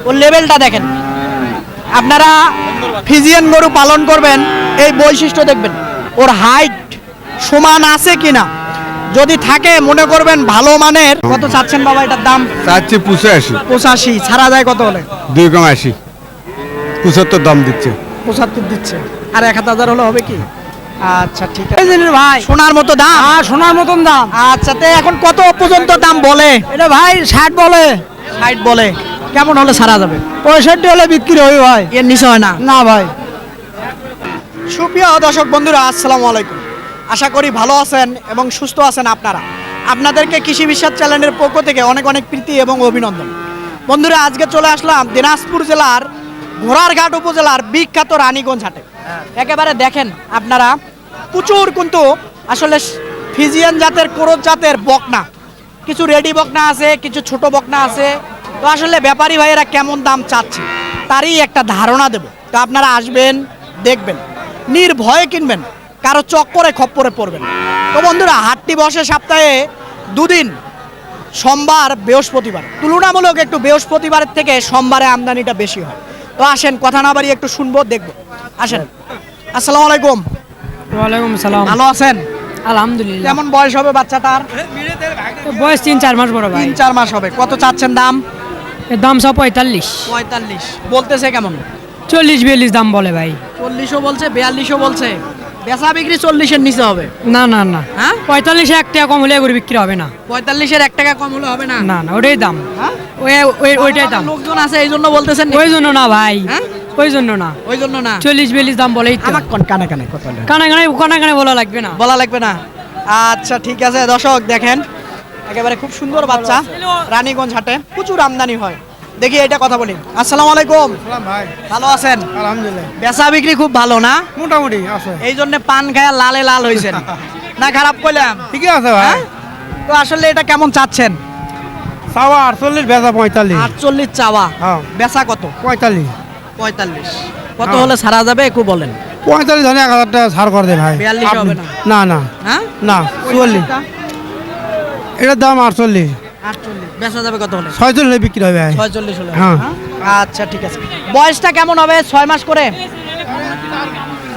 ওর লেভেলটা দেখেন। আপনারা ফিজিয়ান গরু পালন করবেন, এই বৈশিষ্ট্য দেখবেন, ওর হাইট সমান আছে কিনা। যদি থাকে মনে করবেন ভালো মানের। কত চাচ্ছেন বাবা এটার দাম? চাচ্ছি 85। 85 ছাড়া যায় কত হলে? 2,80 75 দাম দিচ্ছে। 75 দিচ্ছে, আর 1000 হলে হবে কি? আচ্ছা ঠিক আছে ভাই, সোনার মতো দাম। হ্যাঁ সোনার মতন দাম। আচ্ছা তো এখন কত পর্যন্ত দাম বলে? এটা ভাই 60 বলে। 60 বলে, কেমন হলে ছাড়া যাবে? 65 হলে বিক্রি হবে ভাই। এর নিচে হয় না? না ভাই। সুপ্রিয় দর্শক বন্ধুরা, আসসালামু আলাইকুম। আশা করি ভালো আছেন এবং সুস্থ আছেন আপনারা। আপনাদেরকে কৃষি বিশ্বাস চ্যানেলের পক্ষ থেকে অনেক অনেক প্রীতি এবং অভিনন্দন। বন্ধুরা, আজকে চলে আসলাম দিনাজপুর জেলার ঘোড়ারঘাট উপজেলার বিখ্যাত রানীগঞ্জ হাটে। একেবারে দেখেন আপনারা, প্রচুর কিন্তু আসলে ফিজিয়ান জাতের, কোরস জাতের বকনা, কিছু রেডি বকনা আছে, কিছু ছোট বকনা আছে। তো আসলে ব্যাপারী ভাইয়েরা কেমন দাম চাচ্ছে তারই একটা ধারণা দেব। তো আপনারা আসবেন, দেখবেন, নির্ভয়ে কিনবেন, কারো চক্করে খপ্পরে পড়বেন। তো বন্ধুরা, হাটটি বসে সপ্তাহে দুদিন, সোমবার বৃহস্পতিবার। তুলনামূলক একটু বৃহস্পতিবারের থেকে সোমবারে আমদানিটা বেশি হয়। তো আসেন, কথা না বাড়িয়ে একটু শুনবো, দেখবো। আসেন। আসসালামু আলাইকুম। ওয়ালাইকুম সালাম। ভালো আছেন? আলহামদুলিল্লাহ। কেমন বয়স হবে বাচ্চাটার? বয়স 3-4 মাস বড় ভাই। 3-4 মাস হবে। কত চাচ্ছেন দাম? এর দাম সব 45। 45 বলতেছে। কেমন? 40-42 দাম বলে ভাই। 40ও বলছে, 42ও বলছে। বেচা বিক্রি 40-এর নিচে হবে? না না না, হ্যাঁ 45 1 টাকা কম হলে গরু বিক্রি হবে না। 45-এর 1 টাকা কম হলে হবে না? না না, ওটাই দাম। হ্যাঁ ওইটাই দাম। লোকজন আছে এই জন্য বলতেছেন? ওই জন্য না ভাই, হ্যাঁ ওই জন্য না। ওই জন্য না। 40-42 দাম বলেই তো। আমার কোন কানে কানে কথা বলে? কানে বলা লাগবে না। বলা লাগবে না। আচ্ছা ঠিক আছে। দর্শক দেখেন, একেবারে খুব সুন্দর বাচ্চা। রানীগঞ্জ হাটে প্রচুর আমদানি হয়। দেখি এটা কথা বলি। আসসালামু আলাইকুম। ভাই ভালো আছেন? আলহামদুলিল্লাহ বেচা বিক্রি খুব ভালো না? মোটামুটি আছে। এই জন্য পান খায়া লালে লাল হয়েছেন না? খারাপ কইলাম? ঠিকই আছে ভাই। হ্যাঁ? তো আসলে এটা কেমন চাচ্ছেন? চাওয়া 48, বেচা 45। 48 চাওয়া, হ্যাঁ। বেচা কত? 45। 45। কত হ্যাঁ। হলে ছাড়া যাবে একটু বলেন? 45 ধরে 1000 টাকা ছাড় করে দে ভাই। 42 হবে না? না না হ্যাঁ না, 44। এটার দাম 48। 48 বেচা যাবে কত হলে? 46 হলে বিক্রি হবে ভাই। 46 হলে? হ্যাঁ। আচ্ছা ঠিক আছে। বয়সটা কেমন হবে? 6 মাস করে?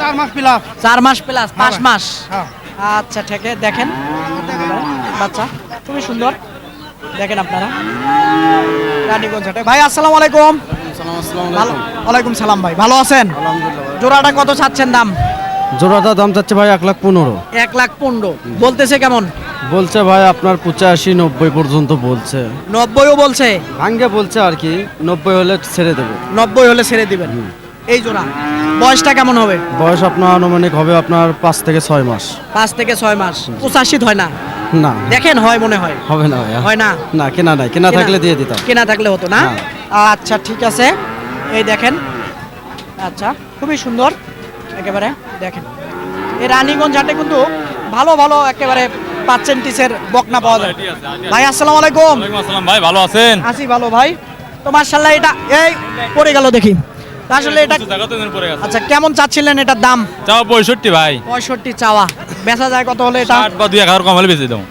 4 মাস প্লাস। 4 মাস প্লাস, 5 মাস। হ্যাঁ। আচ্ছা ঠিক আছে। দেখেন বাচ্চা খুবই সুন্দর। দেখেন আপনারা রানীগঞ্জ হাটে। ভাই আসসালামু আলাইকুম। ভালো, ওয়ালাইকুম সালাম। ভাই ভালো আছেন? জোড়াটা কত চাচ্ছেন দাম? জোড়াটা দাম চাচ্ছে ভাই 1,15,000। 1,15,000 বলতেছে। কেমন বলছে ভাই আপনার 85-90 পর্যন্ত বলছে। 90ও বলছে? ভাঙ্গে বলছে আর কি, 90 হলে ছেড়ে দেবে। 90 হলে ছেড়ে দিবেন এই জোড়া। বয়সটা কেমন হবে? বয়স আপনার আনুমানিক হবে আপনার 5 থেকে 6 মাস। 5 থেকে 6 মাস। 85 হয় না? না দেখেন হয় মনে হয়? হবে না ভাই। হয় না? না কেনা নাই, কেনা থাকলে দিয়ে দিতাম। কেনা থাকলে হতো না? হ্যাঁ। আচ্ছা ঠিক আছে। এই দেখেন, আচ্ছা খুবই সুন্দর। একেবারে দেখেন, এই রানীগঞ্জ হাটে কিন্তু ভালো ভালো একেবারে পার্সেন্টেজের বকনা পাওয়া যায়। ভাই আসসালামু আলাইকুম। ওয়ালাইকুম আসসালাম ভাই, ভালো আছেন? আছি ভালো ভাই। তো মাশাআল্লাহ এটা এই পড়ে গেল দেখি। তো আসলে এটা আচ্ছা কেমন চাচ্ছিলেন এটার দাম? চাও 65 ভাই। 65 চাওয়া, বেচা যায় কত হলে এটা? 60 বা 2,000 কম হলে বেশি দাও।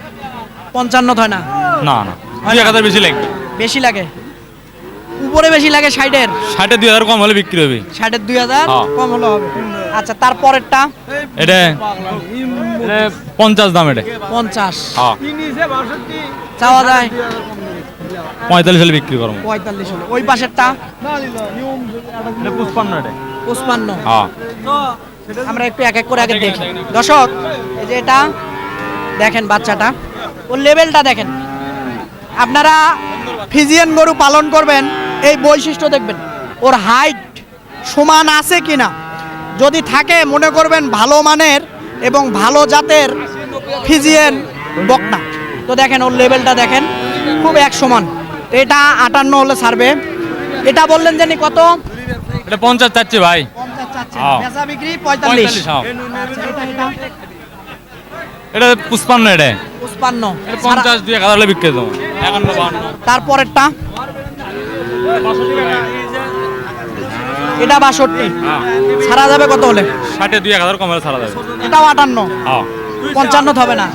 55 হয় না? না না, 2,000 বেশি লাগবে। বেশি লাগে, উপরে বেশি লাগে। 60-এর 60 2,000 কম হলে বিক্রি হবে। 60-এর 2,000 হ্যাঁ। কম হলে হবে। আচ্ছা তারপরেরটা? এটা 50 দাম। এটা 50 হ্যাঁ, চাওয়া যায়? 45 হলে বিক্রি করব। 45 হলে। ওই পাশেরটা? এটা 55 এটা। 55। হ্যাঁ, আমরা একটু এক এক করে আগে দেখি। দর্শক এই যে এটা দেখেন, বাচ্চাটা, ওর লেভেলটা দেখেন। আপনারা ফিজিয়ান গরু পালন করবেন, এই বৈশিষ্ট্য দেখবেন, ওর হাইট সমান আছে কিনা। যদি থাকে মনে করবেন ভালো মানের এবং ভালো জাতের ফিজিয়ান বকনা। তো দেখেন ওর লেভেলটা দেখেন, খুব এক সমান। এটা 58 হলে ছাড়বে। এটা বললেন জানি কত? এটা 50 চাচ্ছি ভাই। 50 চাচ্ছেন, হ্যাঁ। বেচা বিক্রি 45 45। হ্যাঁ। আচ্ছা, এটা এটা 55 এটা। 55। এটা 50 2,000 হলে বিক্রি দেবো। 51 52। তারপরেরটা? এটা 62। হ্যাঁ, ছাড়া যাবে কত হলে? 60 2,000 কম হলে ছাড়া যাবে। এটাও 58। হ্যাঁ, 55 হবে না?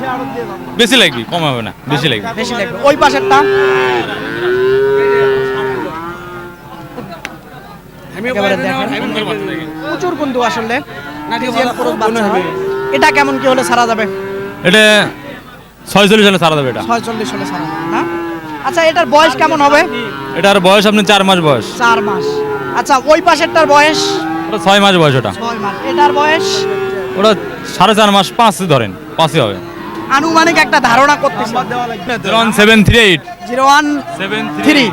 বেশি লাগবে, কম হবে না, বেশি লাগবে। বেশি লাগবে। ওই পাশেরটা? একেবারে দেখেন প্রচুর কিন্তু আসলে ফ্রিজিয়ান ক্রস বাচ্চা হয়। এটা কেমন কি হলে ছাড়া যাবে? এটা 46 হলে ছাড়া যাবে এটা। 46 হলে ছাড়া যাবে না? আচ্ছা এটার বয়স কেমন হবে? এটার বয়স আপনি 4 মাস বয়স। 4 মাস। আচ্ছা ওই পাশেরটার বয়স? ওটা 6 মাস বয়স ওটা। 6 মাস। এটার বয়স? ওটা 4.5 মাস, 5 ধরেন, 5ই হবে। আনুমানিক একটা ধারণা করতেছি। 01738 017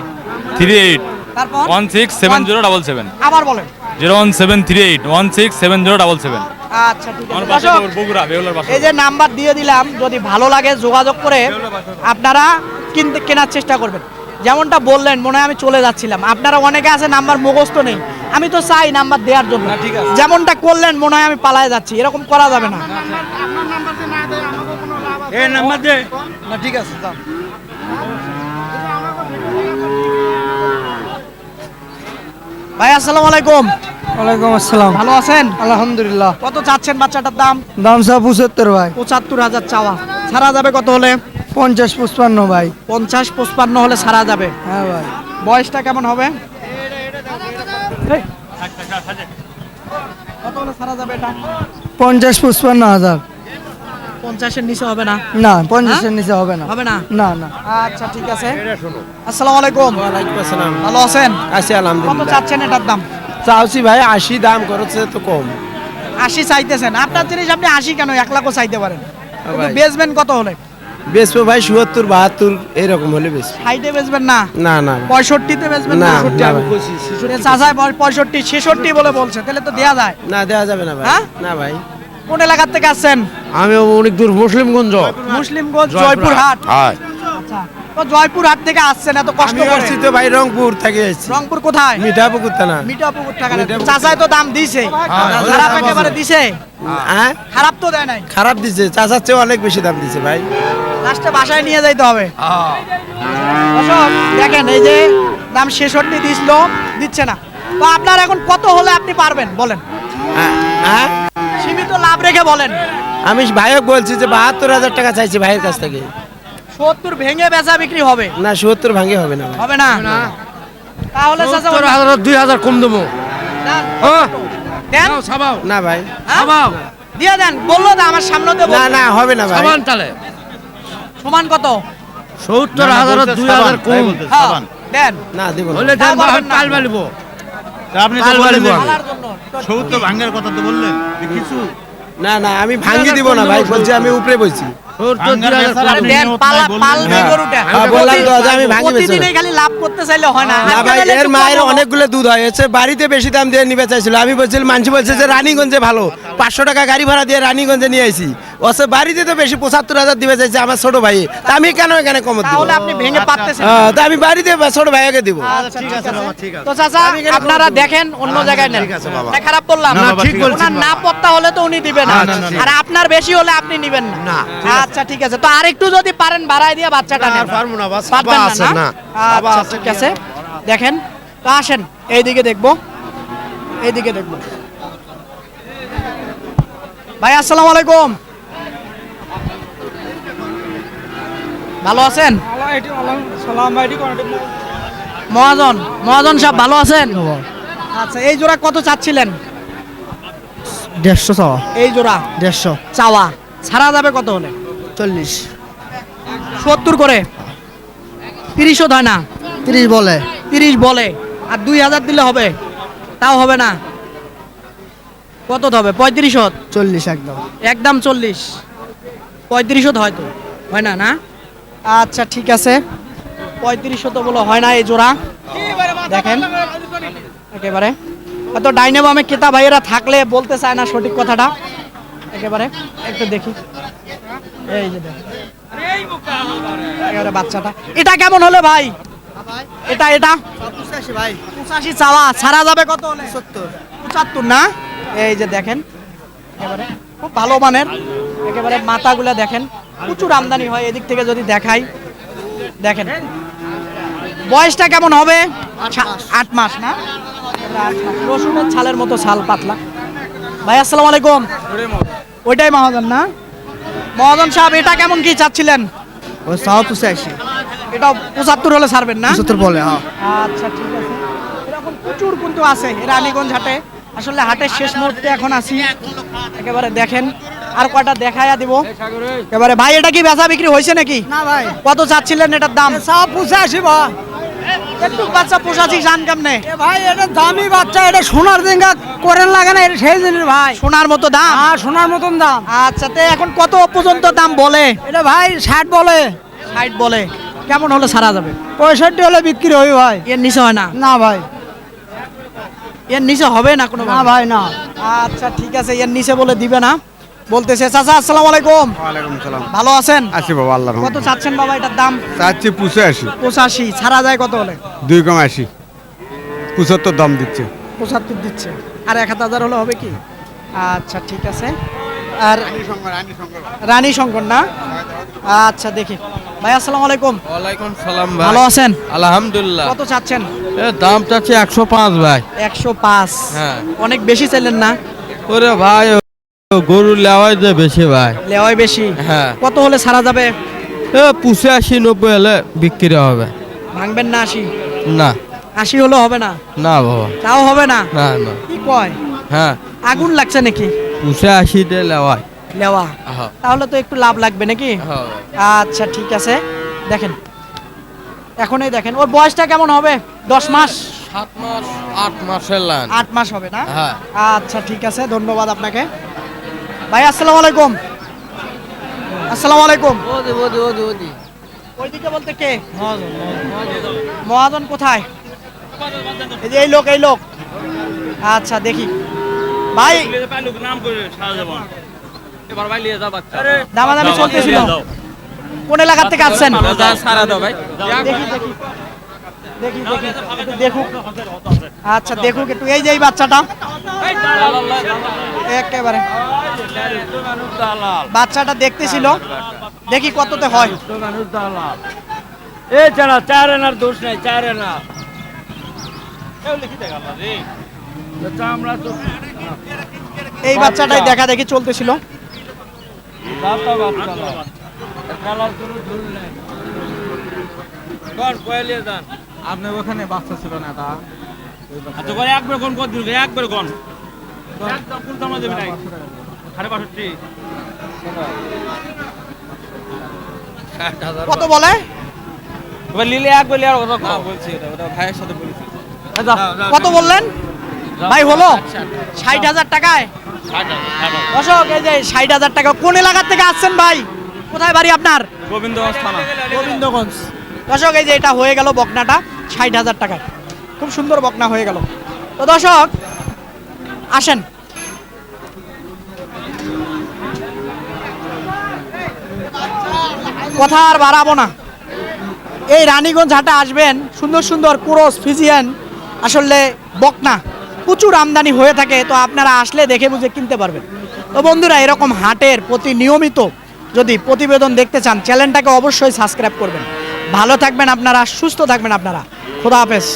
38 তারপর 167077। আবার বলেন। 01738 167077। আচ্ছা ঠিক আমার আছে বাসা দর্শক, বগুড়া বেউলার বাসা। এই যে নাম্বার দিয়ে দিলাম, যদি ভালো লাগে যোগাযোগ করে আপনারা কেনার চেষ্টা করবেন। যেমনটা বললেন মনে হয় আমি চলে যাচ্ছিলাম, আপনারা অনেকে আছে নাম্বার মুখস্থ নেই, আমি তো চাই নাম্বার দেওয়ার জন্য। যেমনটা করলেন মনে হয় আমি পালায় যাচ্ছি, এরকম করা যাবে না। এই নাম্বার দে না, ঠিক আছে দাও। ভাই আসসালামু আলাইকুম। ওয়ালাইকুম আসসালাম। ভালো আছেন? আলহামদুলিল্লাহ। কত চাচ্ছেন বাচ্চাটার দাম? দাম সব 75 ভাই। 75,000 চাওয়া, ছাড়া যাবে কত হলে? 50-55 ভাই। 50-55 হলে ছাড়া যাবে। হ্যাঁ ভাই। বয়সটা কেমন হবে? এই, কত হলে ছাড়া যাবে এটা? 50-55 হাজার। 50-এর নিচে হবে না? না 50 এর নিচে হবে না। হবে না? না না। আচ্ছা ঠিক আছে। আসসালামু আলাইকুম। ওয়ালাইকুম আসসালাম। ভালো আছেন? আছি কত আলহামদুলিল্লাহ। চাচ্ছেন এটার দাম? চাওছি ভাই 80 দাম করেছে তো কম। 80 চাইতেছেন? আপনার জিনিস আপনি 80 কেন, 1 লাখও চাইতে পারেন। কিন্তু ভাই। বেচবেন কত হলে? বেচবো ভাই 77-72 এরকম হলে বেচবো। 60-এ বেচবেন না? না না 65-তে বেচবেন না, না? না ভাই। চাচাই 65-66 বলে বলছে, তাহলে তো দেয়া যায়। না দেওয়া যাবে না ভাই। হ্যাঁ? না ভাই। কোন এলাকার থেকে আসছেন? আমি অনেক দূর মুসলিমগঞ্জ। মুসলিমগঞ্জ, জয়পুরহাট। আচ্ছা, তো জয়পুরহাট থেকে আসছেন এত কষ্ট আমি করে? আসছি তো ভাই রংপুর থেকে আসছি। রংপুর কোথায়? মিঠাপুকুর থানা। মিঠাপুকুর টাকা চাচাই তো দাম দিছে, খারাপ একেবারে দিছে, হ্যাঁ খারাপ তো দেয় নাই। খারাপ দিছে, চাচার চেয়ে অনেক বেশি দাম দিছে ভাই। লাস্টে বাসায় নিয়ে যাইতে হবে। দর্শক, দেখেন এই যে দাম 66 দিছিল, দিচ্ছে না। তো আপনার এখন কত হলে আপনি পারবেন বলেন? হ্যাঁ সীমিত লাভ রেখে বলেন। আমি ভাইক বলছি যে 72,000 টাকা চাইছি ভাইয়ের কাছ থেকে। 70 ভেঙে বেচা বিক্রি হবে? না 70 ভাঙে হবে না ভাই। হবে না? তাহলে চাচা 2000 কম দেবো। দেন। হ্যাঁ। দেন? না ভাই। হ্যাঁ? দিয়ে দেন, বললো তো আমার সামনে দেবো। না না হবে না ভাই। সমান কত? 70,000 2000 কম। হ্যাঁ, দেন। না দিব না। হলে তাও পারবেন না। পাল বালিব। আপনি তো বললেন পালার জন্য। 70 ভাঙের কথা তো বললেন যে কিছু না না আমি ভাঙ্গি দিব না ভাই, বলছি আমি উপরে বলছি। ভাঙার বেচার আরে আপনি দেন, নিয়ত নাই পালা বললেন। পালবে গরুটা। হ্যাঁ, বললাম তো যে আমি ভাঙি বেচবো না। প্রতিদিনই খালি লাভ করতে চাইলে হয় না। না আজকে ভাই, তাহলে এর একটু মায়ের কমাবো। অনেকগুলো দুধ হয়, এসে বাড়িতে বেশি দাম দিয়ে নিবে চাইছিল। আমি বলছিলাম, মানুষ বলছে যে রানীগঞ্জে ভালো, 500 টাকা গাড়ি ভাড়া দিয়ে রানীগঞ্জে নিয়ে আইছি। ওসে বাড়িতে তো বেশি 75,000 দিবে চাইছে আমার ছোট ভাই, তা আমি কেন এখানে কমত দিব? তাহলে আপনি ভেঙে পারতেছেন। হ্যাঁ, তা আমি বাড়িতে ছোট ভাইকে দিব। আচ্ছা, ঠিক আছে বাবা, ঠিক আছে। তো চাচা আপনারা দেখেন অন্য জায়গায় নেন। এটা খারাপ বললাম? না, ঠিক বলছেন ওনার না পত্তা হলে তো উনি দিবেন না, আর আপনার বেশি হলে আপনি নিবেন না। আচ্ছা ঠিক আছে, তো আরেকটু যদি পারেন বাড়ায় দিয়ে বাচ্চাটা নেন। পারবো না, বাস, পারবেন বাবা আছে না। আচ্ছা ঠিক আছে, দেখেন তো আসেন এইদিকে দেখবো, এইদিকে দেখবো। ভাই আসসালামু আলাইকুম, ভালো আছেন? মহাজন, মহাজন সাহেব ভালো আছেন? আচ্ছা, এই জোড়া কত চাচ্ছিলেন? 150 চাওয়া। এই জোড়া 150 চাওয়া, ছাড়া যাবে কত হলে? 40 70 করে। 30ও হয় না? 30 বলে। 30 বলে, আর 2000 দিলে হবে? তাও হবে না? কত হবে? 3500? 40 একদম। একদম 40। 3500 হয়তো হয় না, না? আচ্ছা ঠিক আছে, 3500 তো বলো হয় না এই জোড়া। দেখেন একেবারে হয়তো ডাইনে বামে ক্রেতা ভাইয়েরা থাকলে বলতে চায় না সঠিক কথাটা। একেবারে একটু দেখি, এই যে দেখেন একেবারে বাচ্চাটা। এটা কেমন হলে ভাই? এটা এটা 85 ভাই। 85 চাওয়া, ছাড়া যাবে কত হলে? 75 না? এই যে দেখেন একেবারে খুব ভালো মানের, একেবারে মাথাগুলা দেখেন, প্রচুর আমদানি হয় এদিক থেকে যদি দেখাই। দেখেন বয়সটা কেমন হবে? 8 মাস না? 8 মাস। রসুনের ছালের মতো ছাল, পাতলা। ভাই আসসালামু আলাইকুম। ওইটাই মহাজন না? মহাজন সাহেব এটা কেমন কি চাচ্ছিলেন? ও 85 এটা 75 হলে ছাড়বেন না? 75 বলে। হ্যাঁ। আচ্ছা ঠিক আছে, এরকম প্রচুর প্রচুর কিন্তু আছে রানীগঞ্জ হাটে। আসলে হাটের শেষ মুহূর্তে এখন আছি, একেবারে দেখেন আর কয়টা দেখাইয়া দিব একেবারে। ভাই এটা কি বেচা বিক্রি হয়েছে নাকি? না ভাই, কত চাচ্ছিলেন এটার দাম? সব 85 ভাই। একটু বাচ্চা পোষাছি জান কেমনে? এ ভাই এটা দামি বাচ্চা, এটা সোনার দিঙ্গা করেন লাগে না, এটা সেই জিনিস ভাই। সোনার মতো দাম? হ্যাঁ, সোনার মতন দাম। আচ্ছা, তে এখন কত পর্যন্ত দাম বলে? এটা ভাই 60 বলে। 60 বলে। কেমন হলে ছাড়া যাবে? 65 হলে বিক্রি হবে ভাই। এর নিচে হয় না? না ভাই, এর নিচে হবে না কোনো? না ভাই না। আচ্ছা ঠিক আছে, এর নিচে বলে দিবে না বলতেছে। চাচা আসসালামু আলাইকুম। ওয়ালাইকুম সালাম। ভালো আছেন? আছি বাবা, আল্লাহ কত চাচ্ছেন বাবা এটার দাম? চাচ্ছি 85, 85। ছাড়া যায় কত হলে? 2 কম 80, 75 দাম দিচ্ছে। 75 দিচ্ছে। আর 1000 হলে হবে কি? আচ্ছা ঠিক আছে। আর রানী শঙ্কর না? আচ্ছা দেখি। ভাই আসসালামু আলাইকুম। ওয়ালাইকুম সালাম ভালো আছেন? আলহামদুলিল্লাহ। কত চাচ্ছেন? দাম চাচ্ছে 105 ভাই। 105? হ্যাঁ। অনেক বেশি চাইলেন না? ওরে ভাই, গরু লেওয়াই যে বেশি ভাই। লেওয়াই বেশি? হ্যাঁ। কত হলে ছাড়া যাবে? 85 90 হলে বিক্রি হবে। ভাঙবেন না 80? না 80 হলে হবে না? না বাবা, তাও হবে না? না না। কি কয়? হ্যাঁ, আগুন লাগছে নাকি? 85 দিয়ে লেওয়াই। লেওয়া? হ্যাঁ। তাহলে তো একটু লাভ লাগবে নাকি? হ্যাঁ। আচ্ছা ঠিক আছে। দেখেন এখনই দেখেন ওর বয়সটা কেমন হবে? 10 মাস? 7 মাস 8 মাসের লাইন। 8 মাস হবে না? হ্যাঁ। আচ্ছা ঠিক আছে, ধন্যবাদ আপনাকে। ভাই আসসালামু আলাইকুম। আসসালামু আলাইকুম। ওইদিকে বলতে কে? মহাজন কোথায়? এই যে এই লোক, এই লোক। আচ্ছা দেখি ভাই, দামাদামি চলতেছিল। কোন এলাকা থেকে আসছেন? দেখি দেখি দেখি দেখি একটু দেখুক। আচ্ছা দেখুক একটু। এই যে এই বাচ্চাটা একেবারে বাচ্চাটা দেখতেছিল, দেখি কততে হয়। এই বাচ্চাটাই দেখা দেখি চলতেছিল। আপনি ওখানে বাচ্চা ছিল না তা? আচ্ছা করে একবার কোন কত দিন একবার কোন একদম ফুল দাম দেবে নাই 65। কত বলে? এবার লিলে একবার লিয়ার কথা কম বলছি, ওটা ভাইয়ের সাথে বলেছি। কত বললেন ভাই? হলো 60,000 টাকায়? দর্শক এই যে 60,000 টাকা। কোন এলাকা থেকে আসছেন ভাই? কোথায় বাড়ি আপনার? গোবিন্দগঞ্জ থানা। গোবিন্দগঞ্জ। দর্শক এই যে এটা হয়ে গেল বকনাটা 60,000 টাকায়। খুব সুন্দর বকনা হয়ে গেল। তো দর্শক আসেন, কথা আর বাড়াবো না। এই রানীগঞ্জ হাটে আসবেন, সুন্দর সুন্দর ক্রস ফিজিয়ান আসলে বকনা প্রচুর আমদানি হয়ে থাকে। তো আপনারা আসলে দেখে বুঝে কিনতে পারবেন। তো বন্ধুরা এরকম হাটের প্রতি নিয়মিত যদি প্রতিবেদন দেখতে চান, চ্যানেলটাকে অবশ্যই সাবস্ক্রাইব করবেন। ভালো থাকবেন আপনারা, সুস্থ থাকবেন আপনারা। খোদা হাফেজ।